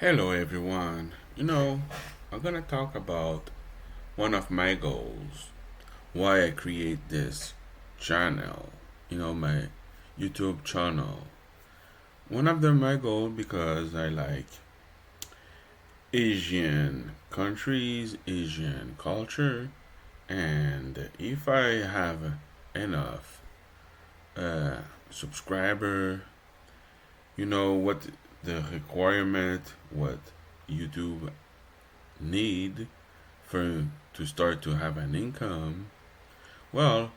Hello, everyone. I'm gonna talk about one of my goals, why I create this channel, my YouTube channel. One of them, my goal, because I like Asian countries, Asian culture, and if I have enough uh, subscriber, what the requirement, what YouTube need for to start to have an income, well,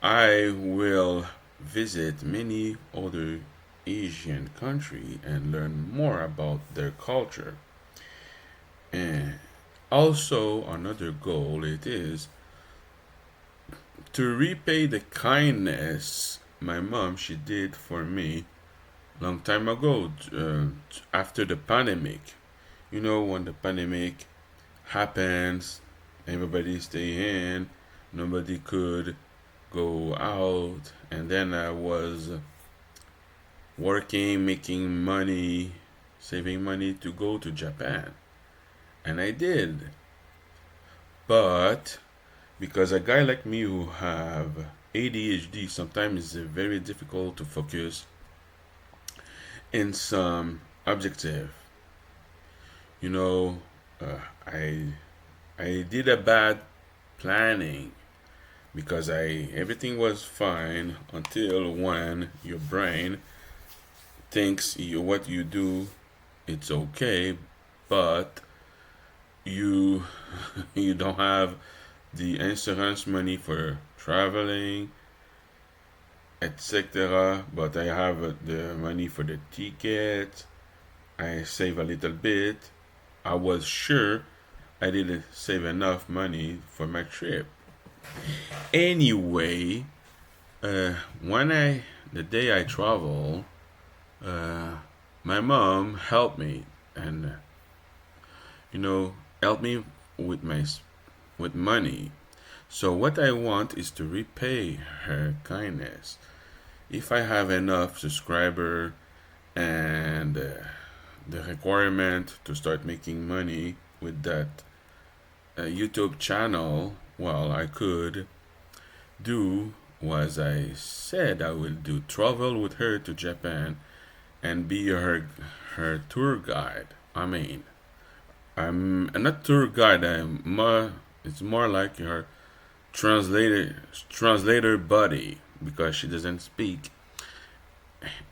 I will visit many other Asian country and learn more about their culture. And also another goal it is to repay the kindness my mom she did for me long time ago after the pandemic. When the pandemic happens, everybody stay in, nobody could go out, and then I was working, making money, saving money to go to Japan. And I did. But because a guy like me who have ADHD, sometimes it's very difficult to focus in some objective. You know, uh, I I did a bad planning because I everything was fine until when your brain thinks what you do it's okay, but you you don't have the insurance money for traveling, etc. But I have the money for the ticket. I save a little bit. I was sure I didn't save enough money for my trip. Anyway, when the day I travel, uh, my mom helped me and you know helped me with with money. So what I want is to repay her kindness. If I have enough subscriber and the requirement to start making money with that YouTube channel, well, I could do was I said I will do travel with her to Japan and be her tour guide. I'm not tour guide. It's more like her translator buddy because she doesn't speak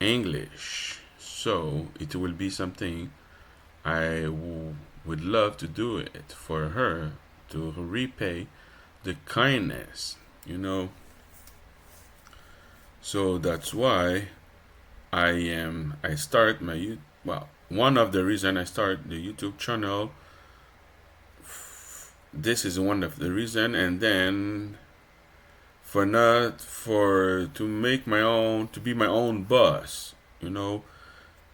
English. So it will be something would love to do it for her to repay the kindness. You know, so that's why I start well, one of the reason I start the YouTube channel, this is one of the reason, and then for not for to make my own, to be my own boss, you know,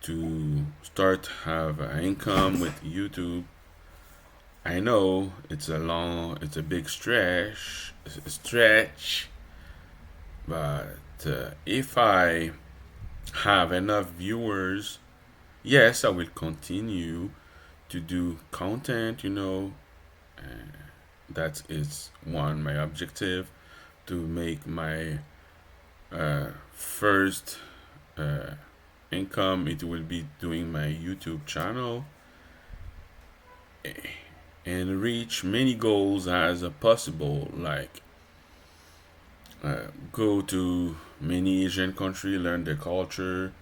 to start have an income with YouTube. I know it's a big stretch, but if I have enough viewers, yes, I will continue to do content. That is one my objective to make my first uh, income. It will be doing my YouTube channel and reach many goals as possible, like go to many Asian countries, learn their culture,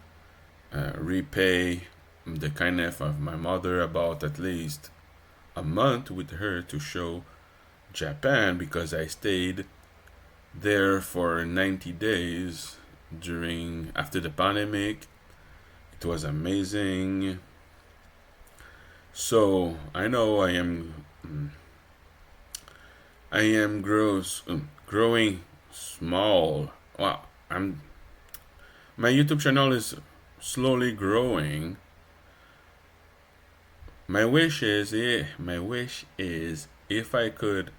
repay the kindness of my mother about at least a month with her to show Japan because I stayed there for 90 days during after the pandemic. It was amazing. So I know I am growing small. Well, I'm my YouTube channel is slowly growing. My wish is if I could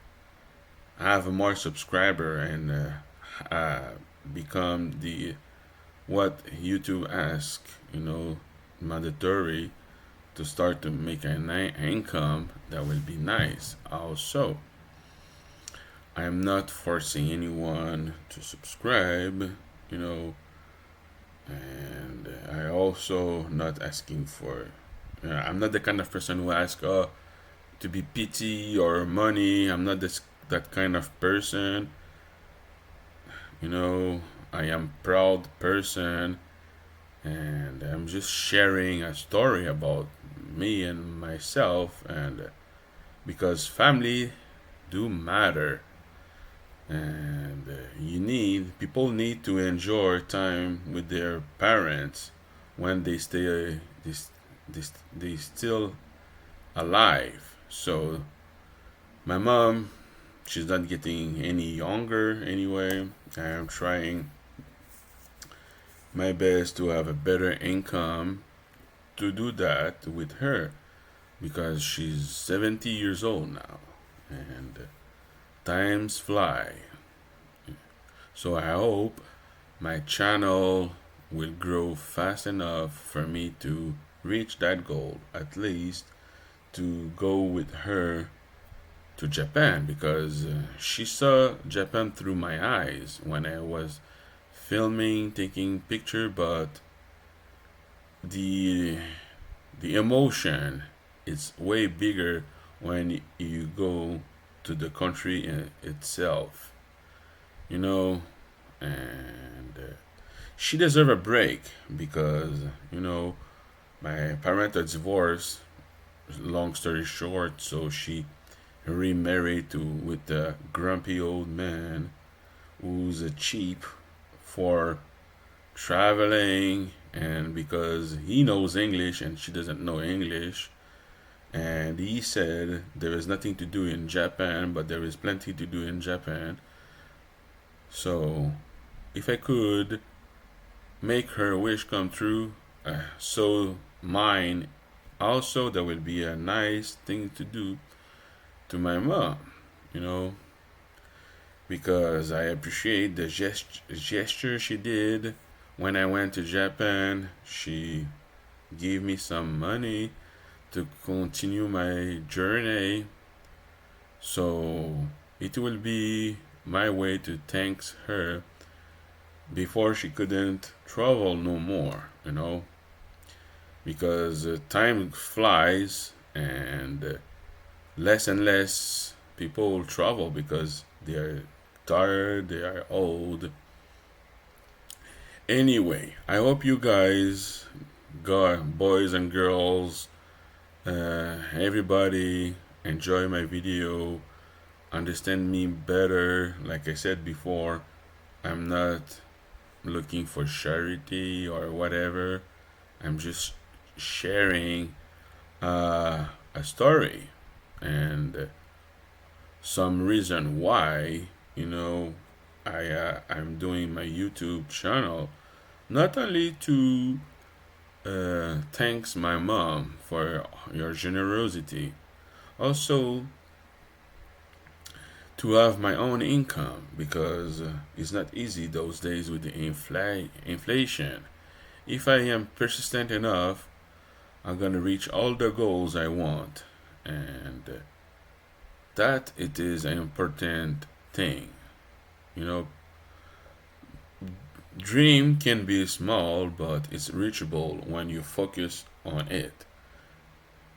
have more subscriber and become the what YouTube ask, mandatory to start to make an income that will be nice. Also, I am not forcing anyone to subscribe, you know, and I also not asking for. I'm not the kind of person who asks, oh, to be pity or money. I'm not that kind of person. You know, I am proud person, and I'm just sharing a story about me and myself, and because family do matter, and people need to enjoy time with their parents when they, they still alive. So my mom, she's not getting any younger anyway. I am trying my best to have a better income to do that with her because she's 70 years old now, and times fly. So I hope my channel will grow fast enough for me to reach that goal, at least to go with her to Japan, because she saw Japan through my eyes when I was filming, taking picture, but the the emotion is way bigger when you go to the country in itself, you know, and she deserve a break because my parents are divorced. Long story short, so she remarried to with a grumpy old man who's a cheap for traveling, and because he knows English and she doesn't know English, and he said there is nothing to do in Japan, but there is plenty to do in Japan. So if I could make her wish come true, so mine also, that will be a nice thing to do to my mom, you know, because I appreciate the gesture she did when I went to Japan. She gave me some money to continue my journey. So it will be my way to thank her before she couldn't travel no more, because time flies, and less and less people travel because they are tired, they are old. Anyway, I hope you guys, boys and girls, everybody, enjoy my video, understand me better. Like I said before, I'm not looking for charity or whatever. I'm just sharing a story and some reason why I'm doing my YouTube channel, not only to thanks my mom for your generosity, also to have my own income, because it's not easy those days with the inflation. If I am persistent enough, I'm gonna reach all the goals I want, and that it is an important thing. You know, dream can be small, but it's reachable when you focus on it.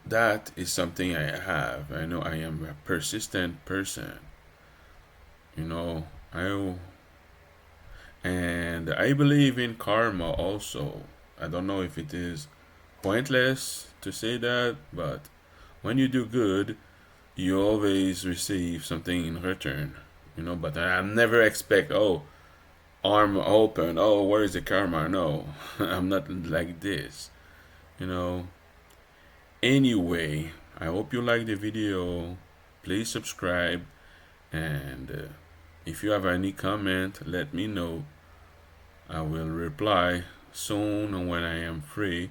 That is something I have. I know I am a persistent person. You know, I and I believe in karma also. I don't know if it is pointless to say that, but when you do good, you always receive something in return. But I never expect, oh, arm open, oh, where is the karma? No, I'm not like this. You know. Anyway, I hope you like the video. Please subscribe, and if you have any comment, let me know. I will reply soon when I am free.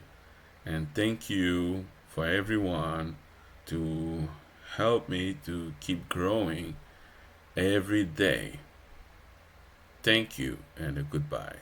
And thank you for everyone to help me to keep growing every day. Thank you, and goodbye.